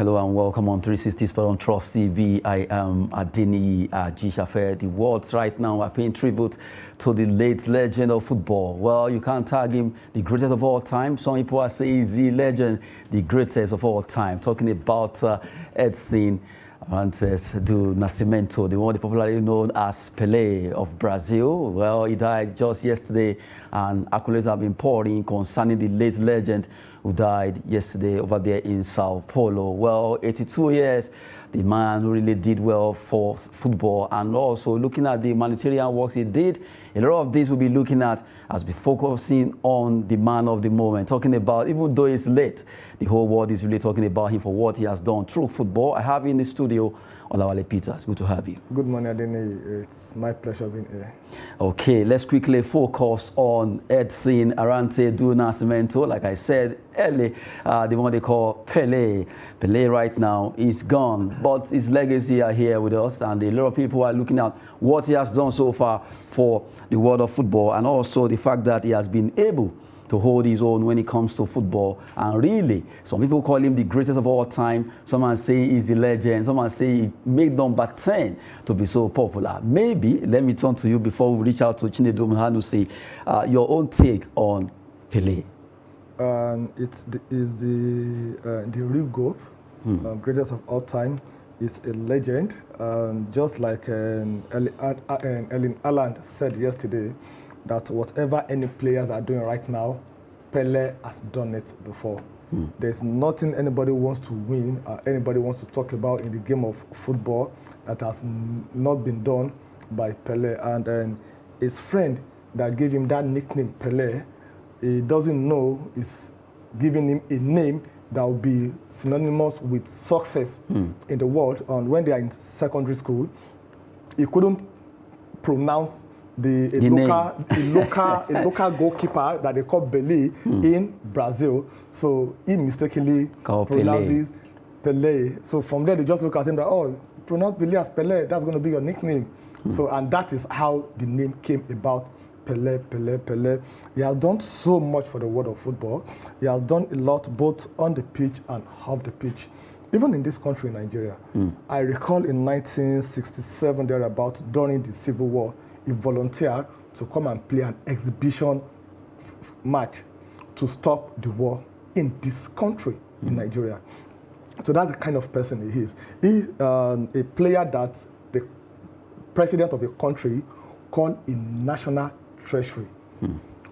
Hello and welcome on 360 Sport on Trust TV. I am Adini Ajishafe. The world right now are paying tribute to the late legend of football. Well, you can't tag him the greatest of all time. Some people are saying he's the legend, the greatest of all time. Talking about Edson, Arantes, Donascimento, the one popularly known as Pele of Brazil. Well, he died just yesterday, and accolades have been pouring concerning the late legend who died yesterday over there in Sao Paulo. Well, 82 years, the man who really did well for football, and also looking at the humanitarian works he did. A lot of this we'll be looking at as we focusing on the man of the moment, talking about, even though it's late, the whole world is really talking about him for what he has done through football. I have in the studio Olawale Peters. Good to have you. Good morning, Adeni. It's my pleasure being here. Okay, let's quickly focus on Edson Arantes Donascimento. Like I said earlier, the one they call Pele. Pele right now is gone, but his legacy are here with us, and a lot of people are looking at what he has done so far for the world of football, and also the fact that he has been able to hold his own when it comes to football. And really, some people call him the greatest of all time. Someone say he's the legend. Someone say he made number 10 to be so popular. Maybe, let me turn to you before we reach out to Chinedu Muhanusi, your own take on Pele. It's the real GOAT, greatest of all time. It's a legend, just like Erling Haaland said yesterday, that whatever any players are doing right now, Pele has done it before. There's nothing anybody wants to win, anybody wants to talk about in the game of football that has not been done by Pele. And his friend that gave him that nickname, Pele, he doesn't know is giving him a name that will be synonymous with success in the world. And when they are in secondary school, he couldn't pronounce a local goalkeeper that they call Pele in Brazil. So he mistakenly pronounces Pele. So from there, they just look at him that, oh, pronounce Pele as Pele, that's going to be your nickname. So, and that is how the name came about. Pele, Pele, Pele. He has done so much for the world of football. He has done a lot both on the pitch and off the pitch. Even in this country, Nigeria. I recall in 1967, thereabout, during the Civil War, he volunteered to come and play an exhibition match to stop the war in this country, in Nigeria. So that's the kind of person he is. He's a player that the president of a country called a national treasury.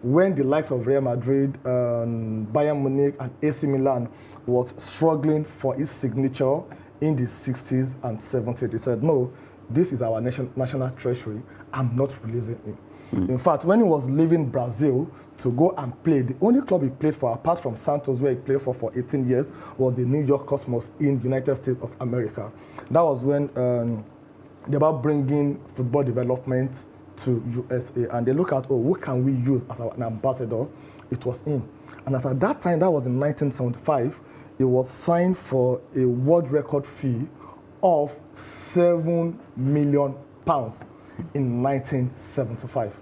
When the likes of Real Madrid, Bayern Munich, and AC Milan was struggling for his signature in the 60s and 70s, they said, no, this is our national treasury. I'm not releasing him. In fact, when he was leaving Brazil to go and play, the only club he played for, apart from Santos, where he played for 18 years, was the New York Cosmos in the United States of America. That was when they were bringing football development to USA, and they look at, oh, who can we use as an ambassador? It was him. And as at that time, that was in 1975, he was signed for a world record fee of £7 million in 1975.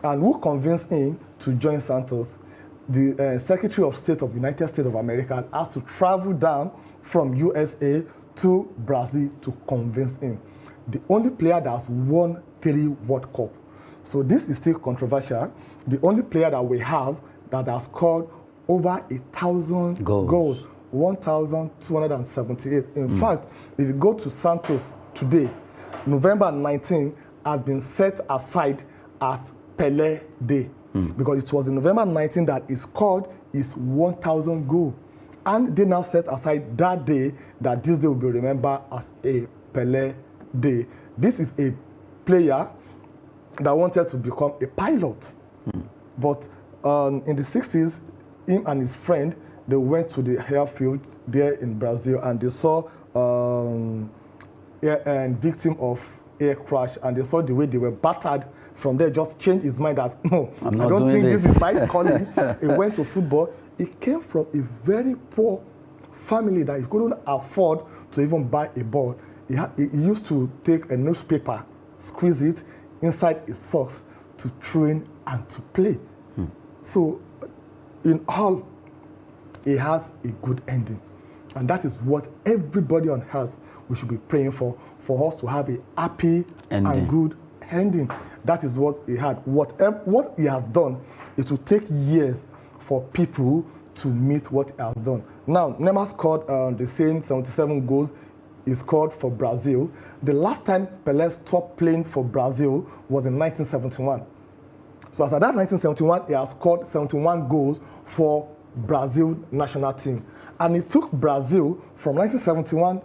And who convinced him to join Santos? The Secretary of State of the United States of America has to travel down from USA to Brazil to convince him. The only player that has won 3 World Cup. So this is still controversial. The only player that we have that has scored over 1,000 goals, 1,278. In fact, if you go to Santos today, November 19 has been set aside as Pele Day because it was in November 19 that he scored his 1,000 goal. And they now set aside that day, that this day will be remembered as a Pele Day. This is a player that wanted to become a pilot. But in the 60s, him and his friend, they went to the airfield there in Brazil, and they saw a victim of air crash, and they saw the way they were battered. From there, just changed his mind that, no, I don't think this is my calling. He went to football. He came from a very poor family that he couldn't afford to even buy a ball. He used to take a newspaper, squeeze it inside his socks to train and to play. So in all, he has a good ending. And that is what everybody on earth we should be praying for us to have a happy and good ending. That is what he had. What he has done, it will take years for people to meet what he has done. Now, Neymar scored the same 77 goals he scored for Brazil. The last time Pele stopped playing for Brazil was in 1971. So as at that 1971, he has scored 71 goals for Brazil national team. And it took Brazil from 1971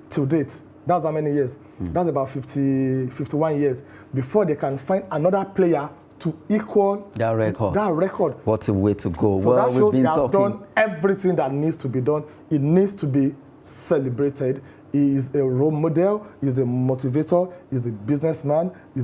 till date. That's how many years? That's about 51 years before they can find another player to equal that record. What a way to go. So that shows he has done everything that needs to be done. It needs to be celebrated. He is a role model. He's a motivator. He's a businessman. He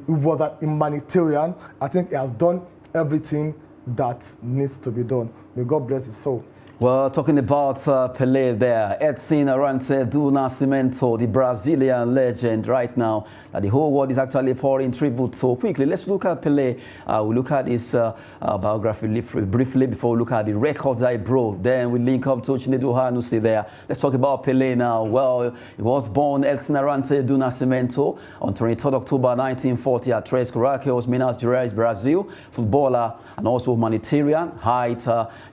was an humanitarian. I think he has done everything that needs to be done. May God bless his soul. Well, talking about Pele there, Edson, Arantes, Donascimento, the Brazilian legend right now, the whole world is actually pouring tribute. So quickly, let's look at Pele. We'll look at his biography briefly before we look at the records that he broke. Then we link up to Chinedu Hanusi there. Let's talk about Pele now. Well, he was born Edson Arantes Donascimento on 23rd October 1940 at Três Corações, Minas Gerais, Brazil. Footballer and also humanitarian. Height,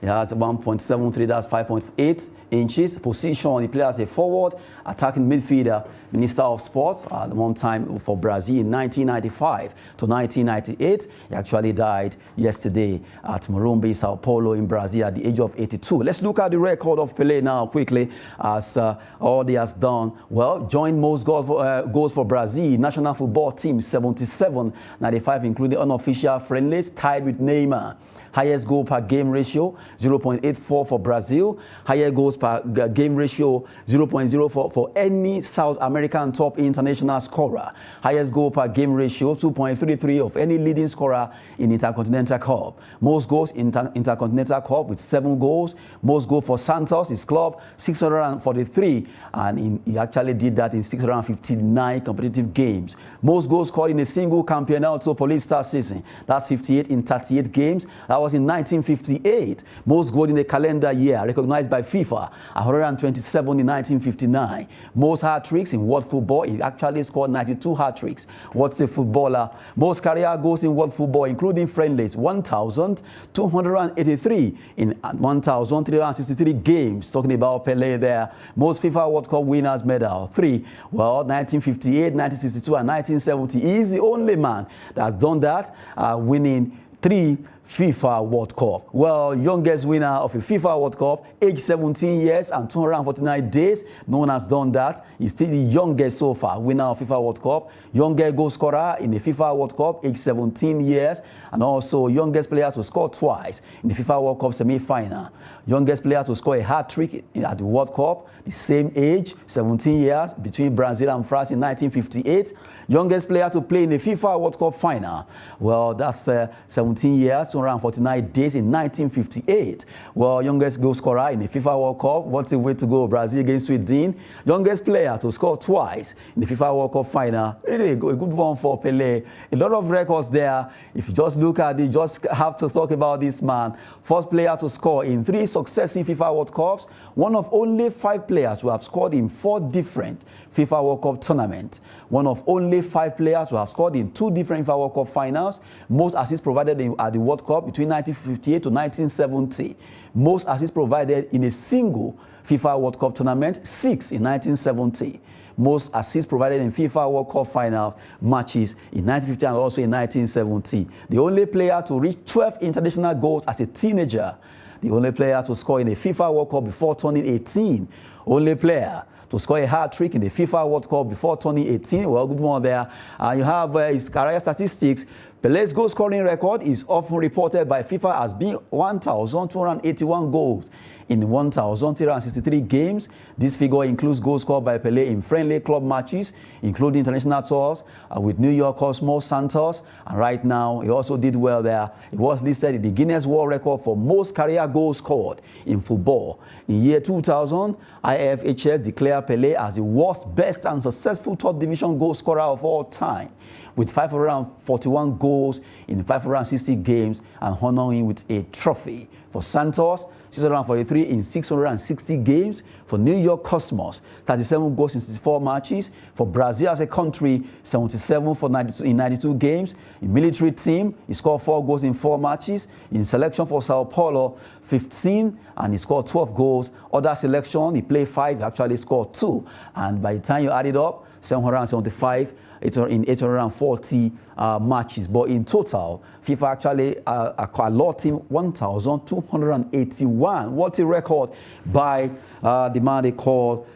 he has 1.73. That's 5.8 inches. Position, he played as a forward, attacking midfielder, Minister of Sports at one time for Brazil in 1995 to 1998. He actually died yesterday at Morumbi, Sao Paulo in Brazil at the age of 82. Let's look at the record of Pele now quickly as all he has done. Well, joined most goals for Brazil national football team, 77, 95 including unofficial friendlies, tied with Neymar. Highest goal per game ratio, 0.84 for Brazil. Higher goals per game ratio, 0.04 for any South American top international scorer. Highest goal per game ratio, 2.33 of any leading scorer in Intercontinental Cup. Most goals in Intercontinental Cup with 7 goals. Most goals for Santos, his club, 643. And he actually did that in 659 competitive games. Most goals scored in a single Campeonato Paulista season. That's 58 in 38 games. That was in 1958. Most goals in a calendar year, recognized by FIFA, 127 in 1959. Most hat-tricks in world football, he actually scored 92 hat-tricks. What's a footballer? Most career goals in world football, including friendlies, 1,283 in 1,363 games. Talking about Pele there. Most FIFA World Cup winners medal, 3. Well, 1958, 1962, and 1970. He's the only man that's done that, winning 3 FIFA World Cup. Well, youngest winner of a FIFA World Cup, age 17 years and 249 days. No one has done that. He's still the youngest so far winner of FIFA World Cup. Youngest goal scorer in the FIFA World Cup, age 17 years. And also youngest player to score twice in the FIFA World Cup semi-final. Youngest player to score a hat-trick at the World Cup, the same age, 17 years, between Brazil and France in 1958. Youngest player to play in the FIFA World Cup final. Well, that's 17 years, 249 days in 1958. Well, youngest goal scorer in the FIFA World Cup. What a way to go, Brazil against Sweden. Youngest player to score twice in the FIFA World Cup final. Really a good one for Pele. A lot of records there. If you just look at it, just have to talk about this man. First player to score in 3 successive FIFA World Cups. One of only 5 players who have scored in 4 different FIFA World Cup tournaments. One of only 5 players who have scored in 2 different FIFA World Cup finals. Most assists provided at the World Cup between 1958 to 1970. Most assists provided in a single FIFA World Cup tournament, 6 in 1970. Most assists provided in FIFA World Cup final matches in 1950 and also in 1970. The only player to reach 12 international goals as a teenager. The only player to score in a FIFA World Cup before turning 18. Only player to score a hat-trick in the FIFA World Cup before turning 18. Well, good one there. You have his career statistics. Pele's goal scoring record is often reported by FIFA as being 1,281 goals in 1,363 games. This figure includes goals scored by Pele in friendly club matches, including international tours with New York Cosmos, Santos, and right now he also did well there. He was listed in the Guinness World Record for most career goals scored in football. In year 2000, IFHS declared Pele as the world's best and successful top division goal scorer of all time, with 541 goals in 560 games and honoring him with a trophy. For Santos, 643 in 660 games. For New York Cosmos, 37 goals in 64 matches. For Brazil as a country, 77 in 92 games. In military team, he scored 4 goals in 4 matches. In selection for Sao Paulo, 15, and he scored 12 goals. Other selection, he played 5, he actually scored 2. And by the time you add it up, 775 in 840 matches. But in total, FIFA actually allotted him 1,281. What a record by the man they call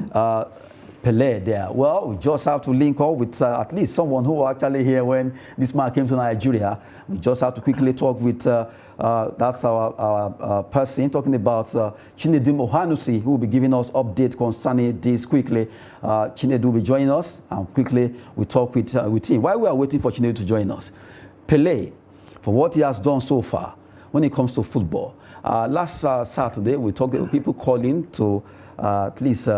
Pele there. Well, we just have to link up with at least someone who was actually here when this man came to Nigeria. We just have to quickly talk with that's our person talking about Chinedu Ohanusi, who will be giving us updates concerning this quickly. Chinedu will be joining us, and quickly we talk with him. While we are waiting for Chinedu to join us, Pele, for what he has done so far when it comes to football. Last Saturday, we talked to people calling to at least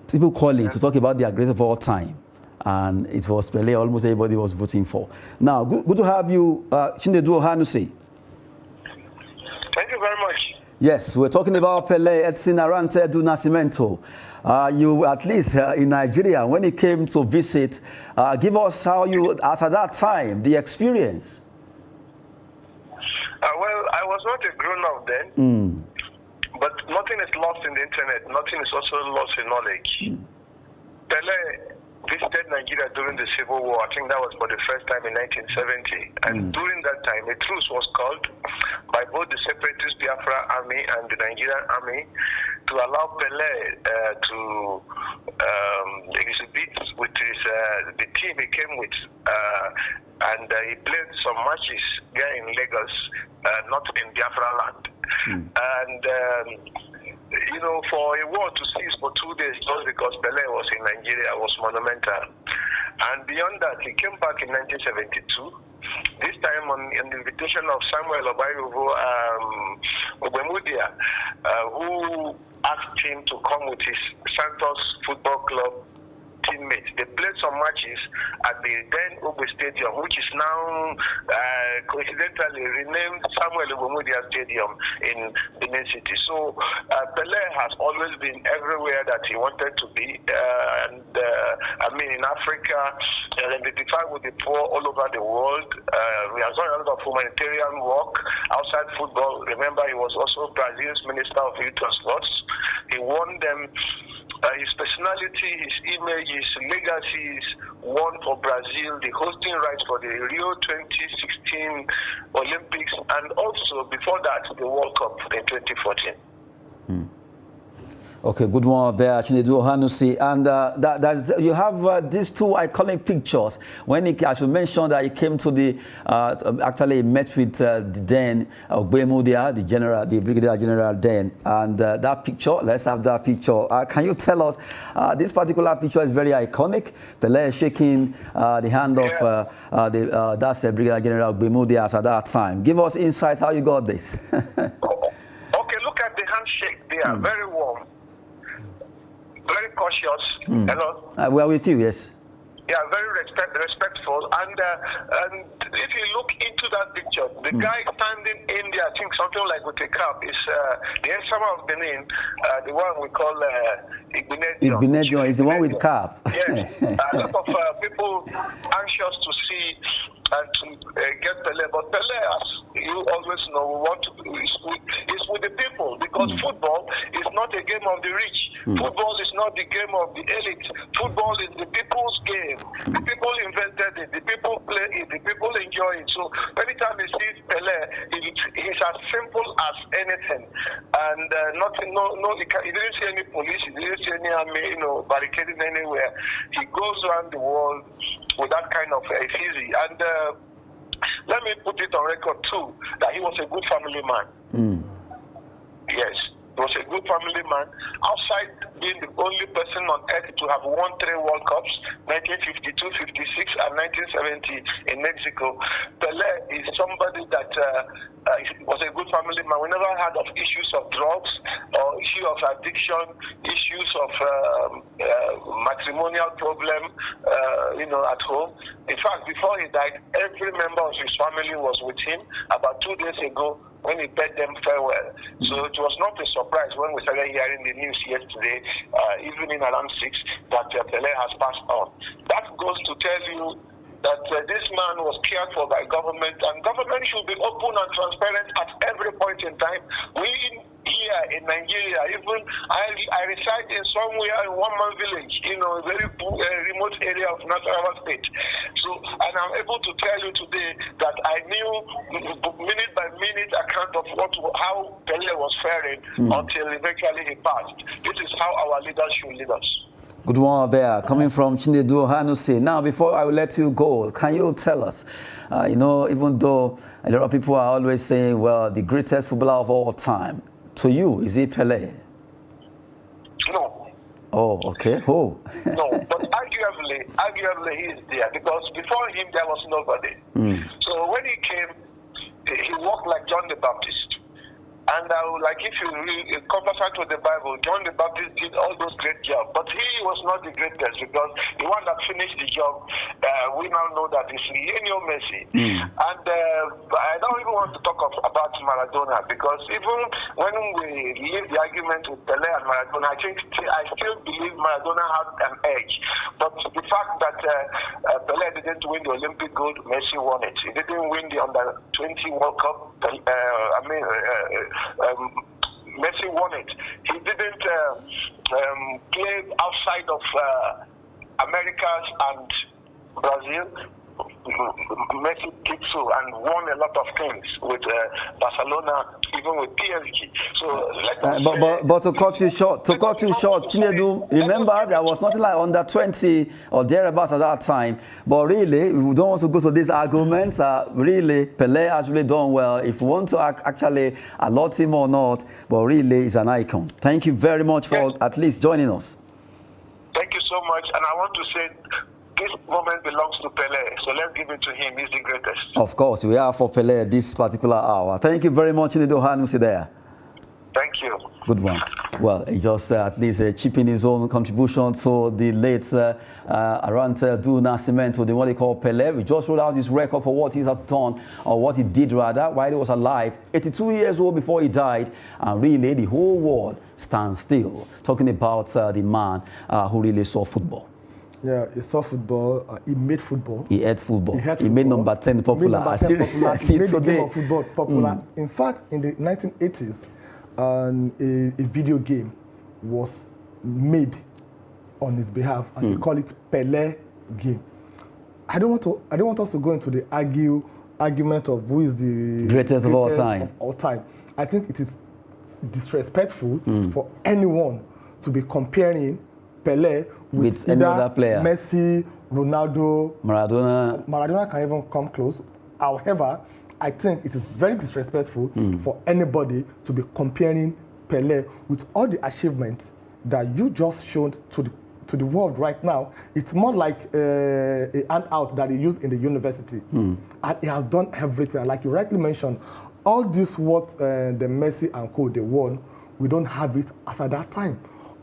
people calling to talk about the greatest of all time. And it was Pele almost everybody was voting for. Now, good to have you, Chinedu Ohanusi. Thank you very much. Yes, we're talking about Pele, Edson, Arantes, Donascimento. You, at least in Nigeria, when he came to visit, give us how you, at that time, the experience. Well, I was not a grown-up then, but nothing is lost in the internet. Nothing is also lost in knowledge. Pele visited Nigeria during the Civil War. I think that was for the first time in 1970. And during that time, a truce was called by both the separatist Biafra army and the Nigerian army to allow Pele to exhibit with the team he came with. And he played some matches there in Lagos, not in Biafra land. And you know, for a war to cease for 2 days just because Pele was in Nigeria was monumental. And beyond that, he came back in 1972, this time on the invitation of Samuel Obemudia, who asked him to come with his Santos Football Club teammates. They played some matches at the then Obe Stadium, which is now coincidentally renamed Samuel Obemudia Stadium in Benin City. So Pele has always been everywhere that he wanted to be, and I mean in Africa, identified with the poor all over the world. He has done a lot of humanitarian work outside football. Remember, he was also Brazil's Minister of Youth and Sports. He won them. His personality, his image, his legacy is one for Brazil, the hosting rights for the Rio 2016 Olympics, and also before that, the World Cup in 2014. Okay, good one there, Chinedu Ohanusi. And you have these two iconic pictures. When he, as you mentioned, that he came to the, actually met with the then Obemudia, the Brigadier General then. And that picture, let's have that picture. Can you tell us, this particular picture is very iconic. Pele shaking the hand of that's Brigadier General Obemudia at that time. Give us insight how you got this. Okay, look at the handshake. They are very warm. Very cautious. Hello? We are with you, yes. Yeah, very respectful. And if you look into that picture, the guy standing in there, I think something like with a cap, is the Edson of Benin, the one we call Igbinedion. Igbinedion is the one with cap. Yes. A lot of people anxious to see and to get Pele. But Pele, as you always know, is with the people, because football is not a game of the rich. Football is not the game of the elite. Football is the people's game. The people invented it. The people play it. The people enjoy it. So anytime he sees Pele, he's as simple as anything. And nothing. He didn't see any police. He didn't see any army, barricading anywhere. He goes around the world with that kind of effigy. And let me put it on record too that he was a good family man. Yes. He was a good family man. Outside being the only person on earth to have won 3 World Cups, 1952, 56, and 1970 in Mexico, Pele is somebody that was a good family him, and we never heard of issues of drugs or issue of addiction, issues of matrimonial problem, at home. In fact, before he died, every member of his family was with him. About 2 days ago, when he bade them farewell. So it was not a surprise when we started hearing the news yesterday, evening around 6, that Pele has passed on. That goes to tell you that this man was cared for by government, and government should be open and transparent at every point in time. We here in Nigeria, even I reside in somewhere in one-man village, a very remote area of Nasarawa State. So, and I'm able to tell you today that I knew minute by minute account of how Pele was faring until eventually he passed. This is how our leaders should lead us. Good one there, coming from Chinedu Hanuse. Now, before I will let you go, can you tell us, even though a lot of people are always saying, well, the greatest footballer of all time, to you, is it Pele? No. Oh, okay. Oh. No, but arguably he is there, because before him there was nobody. So when he came, he walked like John the Baptist. And like if you read conversant with the Bible, John the Baptist did all those great jobs, but he was not the greatest, because the one that finished the job, we now know that is Lionel Messi. And I don't even want to talk about Maradona, because even when we leave the argument with Pele and Maradona, I still believe Maradona had an edge. But the fact that Pele didn't win the Olympic gold, Messi won it. He didn't win the Under-20 World Cup. Messi won it. He didn't play outside of Americas and Brazil. Messi did so and won a lot of things with Barcelona, even with PSG. So, but to cut you short, Chinedu, remember there was nothing like under 20 or thereabouts at that time. But really, we don't want to go to these arguments. Really, Pele has really done well. If you want to actually allot him or not, but really, he's an icon. Thank you very much for at least joining us. Thank you so much, and I want to say, this moment belongs to Pele, so let's give it to him. He's the greatest. Of course, we are for Pele this particular hour. Thank you very much, Chinedu Hanuse there. Thank you. Good one. Well, he just at least chipping his own contribution to the late Arantes Donascimento, the one they call Pele. We just rolled out his record for what he has done, or what he did rather, while he was alive. 82 years old before he died, and really the whole world stands still, talking about the man who really saw football. Yeah, he saw football. He made football. He had football. He made number 10 popular. He made the game of football popular. In fact, in the 1980s, a video game was made on his behalf, and they call it Pele game. I don't want us to go into the argument of who is the greatest of all time. I think it is disrespectful for anyone to be comparing Pele with any other player. Messi, Ronaldo, Maradona. Maradona can even come close. However, I think it is very disrespectful for anybody to be comparing Pele with all the achievements that you just showed to the world right now. It's more like a handout that he used in the university. And he has done everything. Like you rightly mentioned, all this what the Messi and co they won, we don't have it as at that time.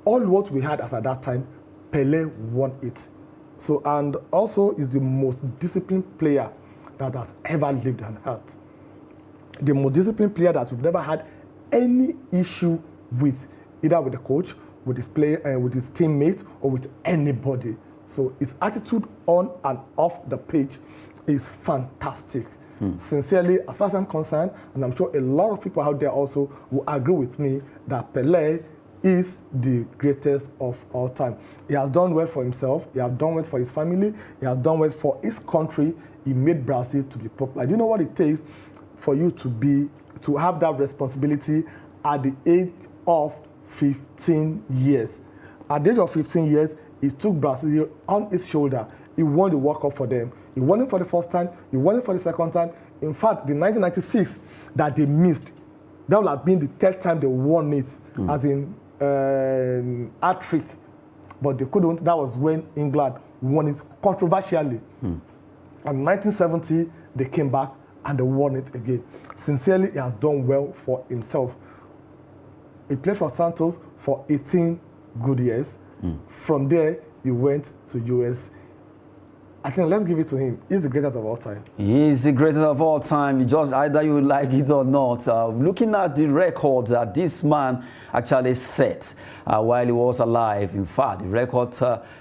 All what we had as at that time, Pele won it. So, and also is the most disciplined player that has ever lived on earth. The most disciplined player that we've never had any issue with, either with the coach, with his player, with his teammates, or with anybody. So his attitude on and off the pitch is fantastic. Sincerely, as far as I'm concerned, and I'm sure a lot of people out there also will agree with me that Pele is the greatest of all time. He has done well for himself. He has done well for his family. He has done well for his country. He made Brazil to be popular. Do you know what it takes for you to have that responsibility at the age of 15 years? At the age of 15 years, he took Brazil on his shoulder. He won the World Cup for them. He won it for the first time. He won it for the second time. In fact, the 1996 that they missed, that would have been the third time they won it, as in hat-trick, but they couldn't. That was when England won it controversially. And in 1970, they came back and they won it again. Sincerely, he has done well for himself. He played for Santos for 18 good years. From there, he went to US. I think let's give it to him. He's the greatest of all time. He is the greatest of all time. You just either you like it or not. Looking at the records that this man actually set while he was alive. In fact, the record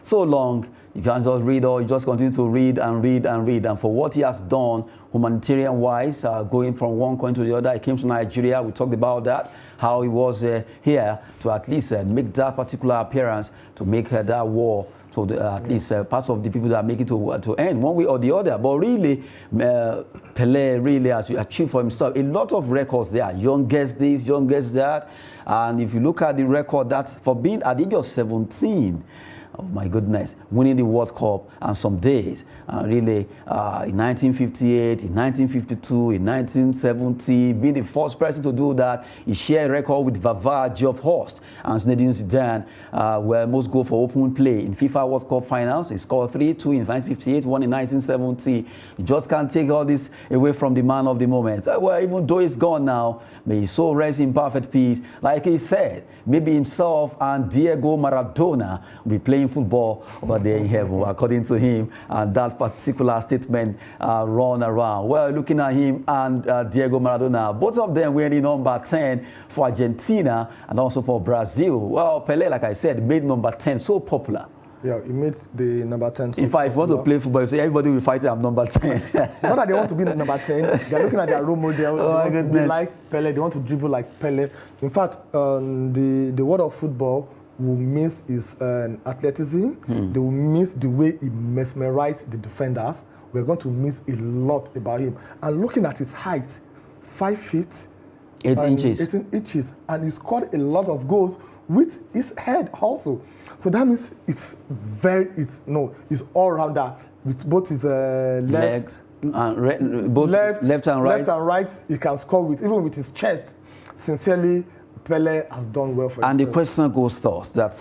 so long, you can't just read or you just continue to read and read and read. And for what he has done humanitarian-wise, going from one country to the other, he came to Nigeria. We talked about that, how he was here to at least make that particular appearance, to make that war. So at least part of the people that make it to end one way or the other. But really, Pele really has achieved for himself a lot of records there. Youngest this, youngest that. And if you look at the record, that for being at the age of 17, oh my goodness, winning the World Cup and some days, really in 1958, in 1952, in 1970, being the first person to do that. He shared a record with Vavá, Geoff and Zinedine Zidane, where most go for open play in FIFA World Cup finals. He scored 3-2 in 1958, 1 in 1970. You just can't take all this away from the man of the moment. Well, even though he's gone now, may his soul rest in perfect peace. Like he said, maybe himself and Diego Maradona will be playing football over there in heaven, according to him, and that particular statement run around. Well, looking at him and Diego Maradona, both of them wearing number 10 for Argentina and also for Brazil. Well, Pele, like I said, made number 10 so popular. Yeah, he made the number 10. So in fact, if you want to play football, you say everybody will fight I'm number 10. Not that they want to be number 10. They're looking at their role model. Oh, my they want goodness. to be like Pele. They want to dribble like Pele. In fact, the world of football will miss his athleticism. They will miss the way he mesmerized the defenders. We're going to miss a lot about him. And looking at his height, 5 feet, 8 inches. 18 inches. And he scored a lot of goals with his head also. So that means it's all-rounder with both his legs, and both left and right. Left and right, he can score with, even with his chest. Sincerely, Pele has done well for himself. And the question goes thus, that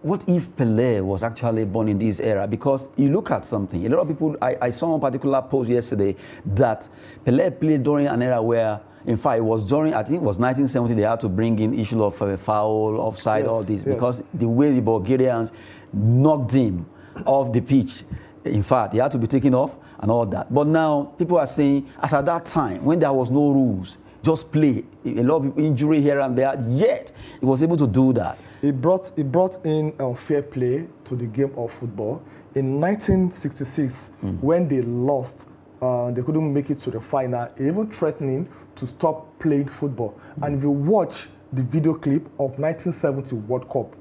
what if Pele was actually born in this era? Because you look at something, a lot of people, I saw one particular post yesterday that Pele played during an era where, in fact, it was during, I think it was 1970, they had to bring in issue of foul, offside, Yes, all this, yes. because the way the Bulgarians knocked him off the pitch, in fact, he had to be taken off and all that. But now, people are saying, as at that time, when there was no rules, just play, a lot of people injury here and there, yet he was able to do that. He brought in fair play to the game of football. In 1966, when they lost, they couldn't make it to the final, even threatening to stop playing football. And if you watch the video clip of 1970 World Cup,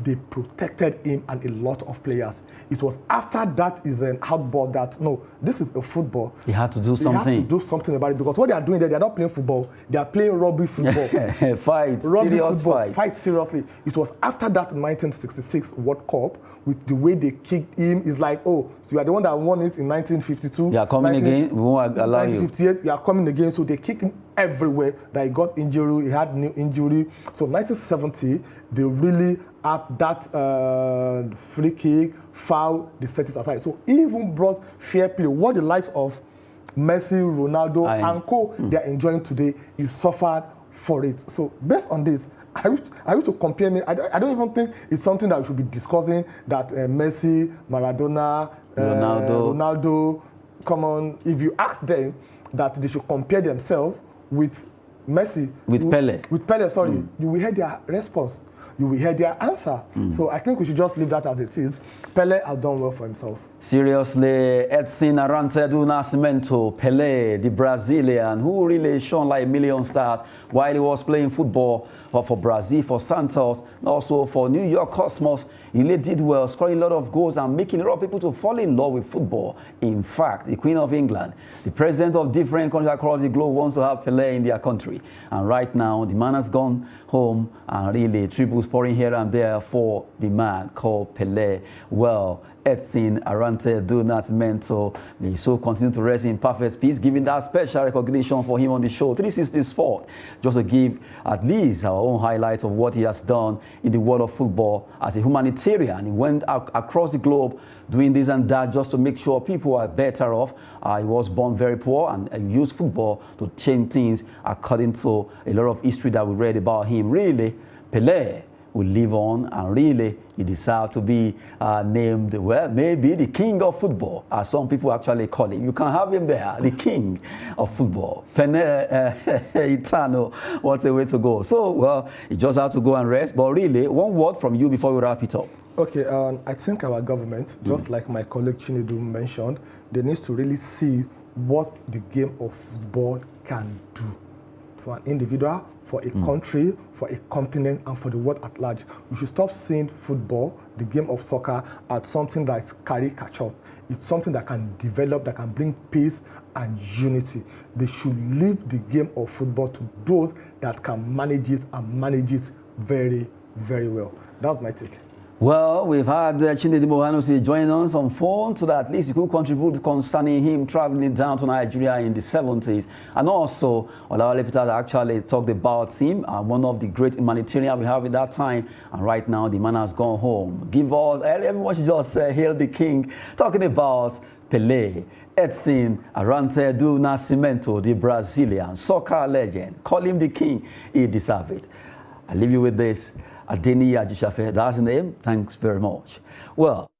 they protected him and a lot of players. It was after that is an outball that, no, this is a football. He had to do something. They have to do something about it, because what they are doing there, they are not playing football, they are playing rugby football. Fight, Rugby serious football, fight. fight seriously. It was after that 1966 World Cup, with the way they kicked him, it's like, oh, so you are the one that won it in 1952. You are coming again, we won't allow you. 1958, you are coming again, so they kicked him everywhere, that he got injury, he had new injury. So 1970, they really have that free kick, foul, they set it aside. So he even brought fair play. What the likes of Messi, Ronaldo, and co, they are enjoying today, he suffered for it. So based on this, I wish to compare me. I don't even think it's something that we should be discussing, that Messi, Maradona, Ronaldo, come on. If you ask them that they should compare themselves with Messi, with Pele, sorry, you will hear their response. You will hear their answer. So I think we should just leave that as it is. Pele has done well for himself. Seriously, Edson, Arantes, Donascimento, Pele, the Brazilian, who really shone like a million stars while he was playing football for Brazil, for Santos, and also for New York Cosmos. He really did well, scoring a lot of goals and making a lot of people to fall in love with football. In fact, the Queen of England, the president of different countries across the globe, wants to have Pele in their country. And right now, the man has gone home, and really tributes pouring here and there for the man called Pele. Well, Edson, Arantes, Donascimento. May so continue to rest in perfect peace, giving that special recognition for him on the show 360 Sport, just to give at least our own highlights of what he has done in the world of football as a humanitarian. He went across the globe doing this and that just to make sure people are better off. He was born very poor and used football to change things according to a lot of history that we read about him. Really, Pele will live on, and really he deserves to be named, well, maybe the king of football, as some people actually call him. You can have him there, the king of football. Pele Eternal, what a way to go. So, well, he just has to go and rest. But really, one word from you before we wrap it up. Okay, I think our government, just like my colleague Chinedu mentioned, they need to really see what the game of football can do for an individual, for a country, for a continent, and for the world at large. We should stop seeing football, the game of soccer, as something that's caricature. It's something that can develop, that can bring peace and unity. They should leave the game of football to those that can manage it and manage it very, very well. That's my take. Well, we've had Chinedu Mohanusi join us on phone so that at least he could contribute concerning him traveling down to Nigeria in the 70s. And also, Olawale Peters actually talked about him, one of the great humanitarians we have at that time. And right now, the man has gone home. Everyone should just hail the king. Talking about Pele, Edson, Arantes, Donascimento, the Brazilian soccer legend. Call him the king. He deserves it. I leave you with this. Adeni Ajishafe, that's the name. Thanks very much. Well,